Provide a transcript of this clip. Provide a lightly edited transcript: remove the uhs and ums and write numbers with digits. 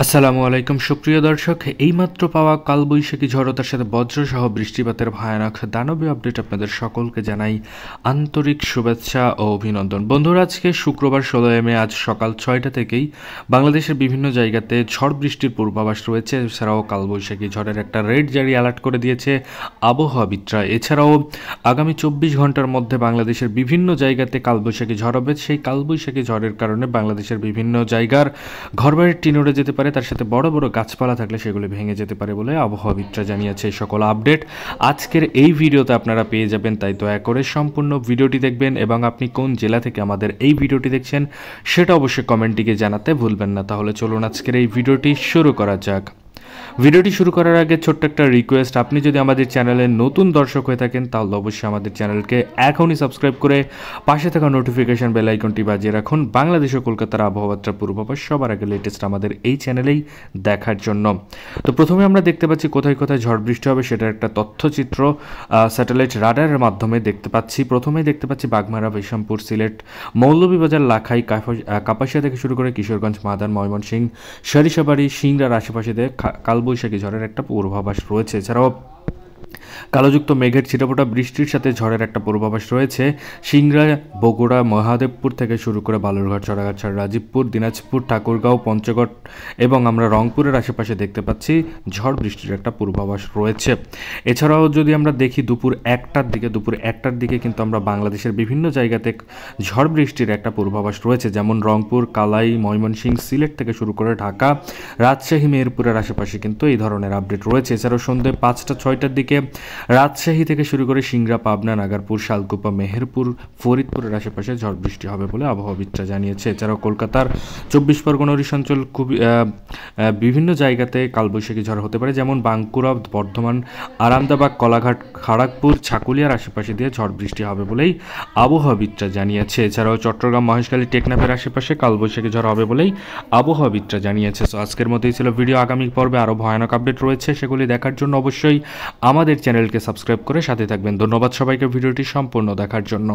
আসসালামু আলাইকুম সুপ্রিয় দর্শক, এইমাত্র পাওয়া কালবৈশাখী ঝড় তার সাথে বজ্রসহ বৃষ্টিপাতের ভয়ানক দানবীয় আপডেট আপনাদের সকলকে জানাই আন্তরিক শুভেচ্ছা ও অভিনন্দন। বন্ধুরা, আজকে শুক্রবার 16 মে আজ সকাল 6টা থেকেই বাংলাদেশের বিভিন্ন জায়গাতে ঝড় বৃষ্টির পূর্বাভাস রয়েছে। এছাড়াও কালবৈশাখী ঝড়ের একটা রেড জারি অ্যালার্ট করে দিয়েছে আবহাওয়াবিদরা। এছাড়াও আগামী 24 ঘন্টার মধ্যে বাংলাদেশের বিভিন্ন জায়গাতে কালবৈশাখী ঝড় হবে। সেই কালবৈশাখী ঝড়ের কারণে বাংলাদেশের বিভিন্ন জায়গার ঘরবাড়ির টিন উড়ে যেতে পারে, তার সাথে বড় বড় গাছপালা থাকলে সেগুলি ভেঙে যেতে পারে বলে আবহাওয়াবিদরা জানিয়েছে। এই সকল আপডেট আজকের এই ভিডিওতে আপনারা পেয়ে যাবেন, তাই দয়া করে সম্পূর্ণ ভিডিওটি দেখবেন এবং আপনি কোন জেলা থেকে আমাদের এই ভিডিওটি দেখছেন সেটা অবশ্যই কমেন্টটিকে জানাতে ভুলবেন না। তাহলে চলুন আজকের এই ভিডিওটি শুরু করা যাক। ভিডিওটি শুরু করার আগে ছোট্ট একটা রিকোয়েস্ট, আপনি যদি আমাদের চ্যানেলে নতুন দর্শক হয়ে থাকেন তাহলে অবশ্যই আমাদের চ্যানেলকে এখনই সাবস্ক্রাইব করে পাশে থাকা নোটিফিকেশন বেল আইকনটি বাজিয়ে রাখুন বাংলাদেশ ও কলকাতার আবহাওয়ার পূর্বাভাস সবার আগে লেটেস্ট আমাদের এই চ্যানেলেই দেখার জন্য। তো প্রথমে আমরা দেখতে পাচ্ছি কোথায় কোথায় ঝড় বৃষ্টি হবে সেটার একটা তথ্যচিত্র স্যাটেলাইট রাডারের মাধ্যমে দেখতে পাচ্ছি। প্রথমেই দেখতে পাচ্ছি বাগমারা, বিশামপুর, সিলেট, মৌলভীবাজার, লাখাই, কাপাসিয়া থেকে শুরু করে কিশোরগঞ্জ, মাদান, ময়মনসিংহ, সরিষাবাড়ি, সিংড়ার আশেপাশে কালবৈশাখী ঝড়ের একটা পূর্বাভাস রয়েছে। এছাড়াও কালোযুক্ত মেঘের ছিটাফোঁটা বৃষ্টির সাথে ঝড়ের একটা পূর্বাভাস রয়েছে। সিংড়া, বগুড়া, মহাদেবপুর থেকে শুরু করে বালুরঘাট, চড়াগাছাড়, রাজীবপুর, দিনাজপুর, ঠাকুরগাঁও, পঞ্চগড় এবং আমরা রংপুরের আশেপাশে দেখতে পাচ্ছি ঝড় বৃষ্টির একটা পূর্বাভাস রয়েছে। এছাড়াও যদি আমরা দেখি দুপুর একটার দিকে কিন্তু আমরা বাংলাদেশের বিভিন্ন জায়গাতে ঝড় বৃষ্টির একটা পূর্বাভাস রয়েছে, যেমন রংপুর, কালাই, ময়মনসিংহ, সিলেট থেকে শুরু করে ঢাকা, রাজশাহী, মেহেরপুরের আশেপাশে কিন্তু এই ধরনের আপডেট রয়েছে। এছাড়াও সন্ধ্যে 5টা-6টার দিকে রাজশাহী থেকে শুরু করে সিংড়া, পাবনা, নাগারপুর, শালকুপা, মেহেরপুর, ফরিদপুরের আশেপাশে ঝড় বৃষ্টি হবে বলে আবহাওয়াবিদরা জানিয়েছে। এছাড়াও কলকাতার 24 পরগনা অঞ্চল খুবই বিভিন্ন জায়গাতে কালবৈশাখী ঝড় হতে পারে, যেমন বাঁকুড়া, বর্ধমান, আরামদাবাগ, কলাঘাট, খড়গপুর, ছাকুলিয়ার আশেপাশে দিয়ে ঝড় বৃষ্টি হবে বলেই আবহাওয়াবিদরা জানিয়েছে। এছাড়াও চট্টগ্রাম, মহেশখালী, টেকনাফের আশেপাশে কালবৈশাখী ঝড় হবে বলেই আবহাওয়াবিদরা জানিয়েছে। তো আজকের মধ্যেই ছিল ভিডিও, আগামী পর্বে আরও ভয়ানক আপডেট রয়েছে, সেগুলি দেখার জন্য অবশ্যই আমাদের চ্যানেলকে সাবস্ক্রাইব করে সাথে থাকবেন। ধন্যবাদ সবাইকে ভিডিওটি সম্পূর্ণ দেখার জন্য।